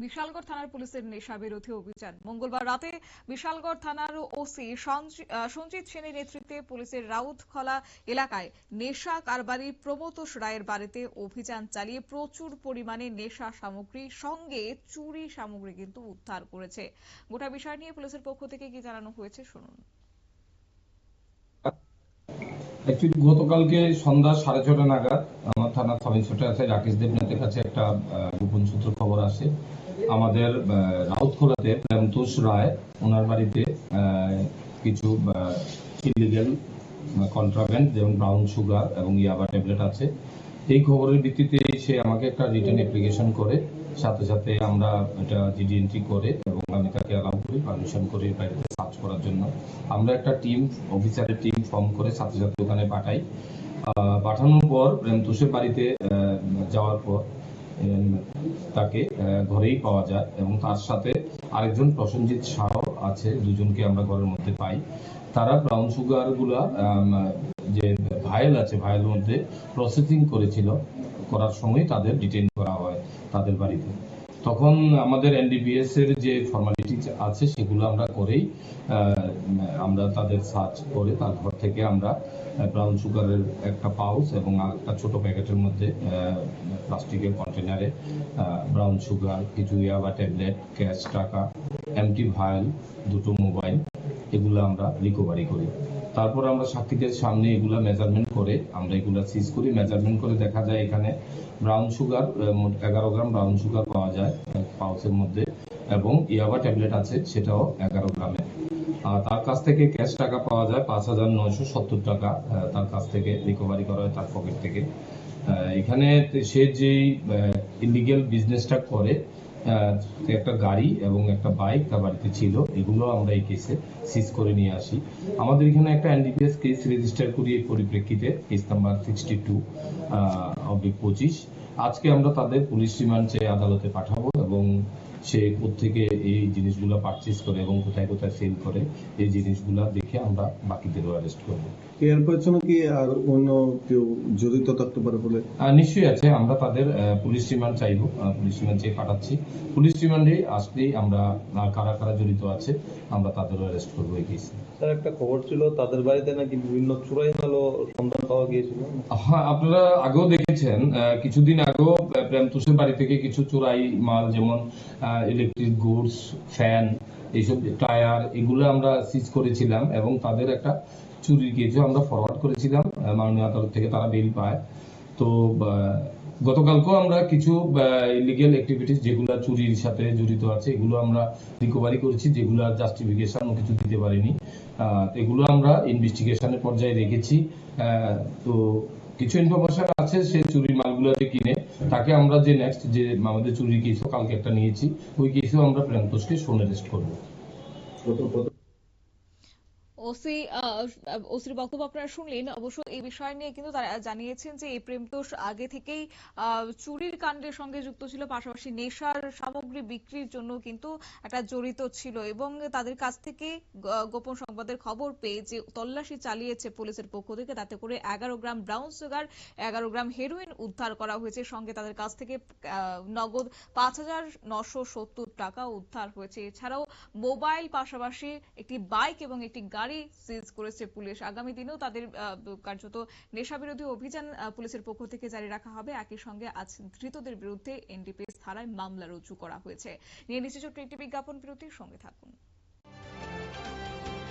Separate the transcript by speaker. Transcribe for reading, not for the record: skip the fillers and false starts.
Speaker 1: বিশালগড় থানার পুলিশের নেশা বিরোধী অভিযান মঙ্গলবার রাতে বিশালগড় থানার ওসি সঞ্জিত সেনের নেতৃত্বে পুলিশের রাউতখলা এলাকায় নেশা কারবারি প্রমোতোষ রায়ের বাড়িতে অভিযান চালিয়ে প্রচুর পরিমাণে নেশা সামগ্রী সঙ্গে চুরি সামগ্রী কিন্তু উদ্ধার করেছে। গোটা বিষয় নিয়ে পুলিশের পক্ষ থেকে কি জানানো হয়েছে শুনুন।
Speaker 2: গতকালকে সন্ধ্যা 6:30 নাগাদ আমার থানা সাব ইন্সপেক্টর রাকেশ দেবনাথের কাছে একটা গোপন সূত্র খবর আসে। আমাদের রাউতখোলাতে প্রেমতোষ রায় ওনার বাড়িতে কিছু ইলিগাল কন্ট্রাব্যান্ড যেমন ব্রাউন সুগার এবং ইয়াবা ট্যাবলেট আছে। এই খবরের ভিত্তিতে সে আমাকে একটা রিটার্ন অ্যাপ্লিকেশন করে, সাথে সাথে আমরা এটা জিডি এন্ট্রি করে এবং আমি তাকে অ্যালাউ করি, পারমিশন করি বাড়িতে সার্চ করার জন্য। আমরা একটা টিম, অফিসারের টিম ফর্ম করে সাথে সাথে ওখানে পাঠাই। পাঠানোর পর প্রেমতোষের বাড়িতে যাওয়ার পর তাকে ঘরেই পাওয়া যায় এবং তার সাথে আরেকজন প্রসেনজিৎ শাহ আছে, দুজনকে আমরা ঘরের মধ্যে পাই। তারা ব্রাউন সুগার গুলা যে ভায়েল আছে, ভায়েলের মধ্যে প্রসেসিং করার সময় তাদের ডিটেইন করা হয় তাদের বাড়িতে। তখন আমাদের এনডিপিএস এর যে ফর্মালিটি আছে সেগুলো আমরা করেই আমরা তাদের সার্চ করে তার ঘর থেকে আমরা ব্রাউন সুগারের একটা পাউচ এবং একটা ছোট প্যাকেটের মধ্যে প্লাস্টিকের কন্টেনারে ব্রাউন সুগার, কিছু ইয়াবা ট্যাবলেট, ক্যাশ টাকা, এমটি ভায়েল, দুটো মোবাইল, এগুলো আমরা রিকভারি করি। তারপর আমরা সাক্ষীদের সামনে এগুলা মেজারমেন্ট করে আমরা এগুলা সিজ করি। মেজারমেন্ট করে দেখা যায় এখানে brown sugar 11 gram brown sugar পাওয়া যায় পাউচের মধ্যে এবং ইয়াবা ট্যাবলেট আছে সেটাও 11 গ্রামের। তার কাছ থেকে ক্যাশ টাকা পাওয়া যায় 5,970 টাকা, তার কাছ থেকে রিকভারি করা হয় তার পকেট থেকে। এখানে সে যে ইলিগেল বিজনেসটা করে, একটা গাড়ি এবং একটা বাইক তার বাড়িতে ছিল, এগুলো আমরা এই কেসে সিজ করে নিয়ে আসি। আমাদের এখানে একটা এনডিপিএস কেস রেজিস্টার করি এই পরিপ্রেক্ষিতে, কেস নাম্বার 62/25। আজকে আমরা তাদের পুলিশ রিমান্ড চেয়ে আদালতে পাঠাবো এবং সে কোত্থেকে এই জিনিসগুলো পারচেজ করে এবং কোথায় কোথায় সেল করে এই জিনিসগুলো দেখে আমরা বাকিদেরও অ্যারেস্ট করবো।
Speaker 3: এর পেছনে কি আর অন্য কেউ জড়িত থাকতে পারে বলে?
Speaker 2: নিশ্চয়ই আছে। আমরা তাদের পুলিশ রিমান্ড চাইবো, পুলিশ রিমান্ড চেয়ে পাঠাচ্ছি। পুলিশ রিমান্ডে আসলেই আমরা কারা কারা জড়িত আছে আমরা তাদেরও অ্যারেস্ট করবো এই কেসে।
Speaker 4: স্যার, একটা খবর ছিল তাদের বাড়িতে নাকি বিভিন্ন চোরাই মালও সন্ধান পাওয়া গিয়েছিল।
Speaker 2: হ্যাঁ, আপনারা আগেও দেখেছেন, কিছুদিন আগেও প্রেমতোষের বাড়ি থেকে কিছু চোরাই মাল যেমন ইলেকট্রিক গুডস, ফ্যান, এইসব টায়ার, এগুলো আমরা সিজ করেছিলাম এবং তাদের একটা চুরির কেসও আমরা ফরওয়ার্ড করেছিলাম মাননীয় আদালত থেকে, তারা বেল পায়। তো গতকালকেও আমরা কিছু ইলিগেল অ্যাক্টিভিটিস যেগুলো চুরির সাথে জড়িত আছে এগুলো আমরা রিকভারি করেছি, যেগুলো জাস্টিফিকেশন কিছু দিতে পারিনি। এগুলো আমরা ইনভেস্টিগেশনের পর্যায়ে রেখেছি। তো কিছু ইনফরমেশন আছে সে চুরির মালগুলো যে কিনে, তাকে আমরা যে নেক্সট যে আমাদের চুরির কেসও কালকে একটা নিয়েছি, ওই কেসেও আমরা প্রেমতোষকে সোন অ্যারেস্ট করবো।
Speaker 1: ওসির বক্তব্য আপনারা শুনলেন। অবশ্য এই বিষয় নিয়ে কিন্তু তারা জানিয়েছেন যে এই প্রেমতোষ আগে থেকেই চুরির কাণ্ডের সঙ্গে যুক্ত ছিল, পাশাপাশি নেশার সামগ্রী বিক্রির জন্য কিন্তু একটা জড়িত ছিল এবং তাদের কাছ থেকে গোপন সংবাদের খবর পেয়ে যে তল্লাশি চালিয়েছে পুলিশের পক্ষ থেকে, তাতে করে 11 গ্রাম ব্রাউন সুগার, 11 গ্রাম হেরোইন উদ্ধার করা হয়েছে। সঙ্গে তাদের কাছ থেকে নগদ 5,970 টাকা উদ্ধার হয়েছে। এছাড়াও মোবাইল, পাশাপাশি একটি বাইক এবং একটি গাড়ি সিজ করেছে পুলিশ। আগামী দিনেও তাদের কার্যত নেশা বিরোধী অভিযান পুলিশের পক্ষ থেকে জারি রাখা হবে। একই সঙ্গে আজ ধৃতদের বিরুদ্ধে এনডিপিএস ধারায় মামলা রুজু করা হয়েছে। নিয়ে নিচ্ছে ছোট্ট একটি বিজ্ঞাপন বিরতির সঙ্গে থাকুন।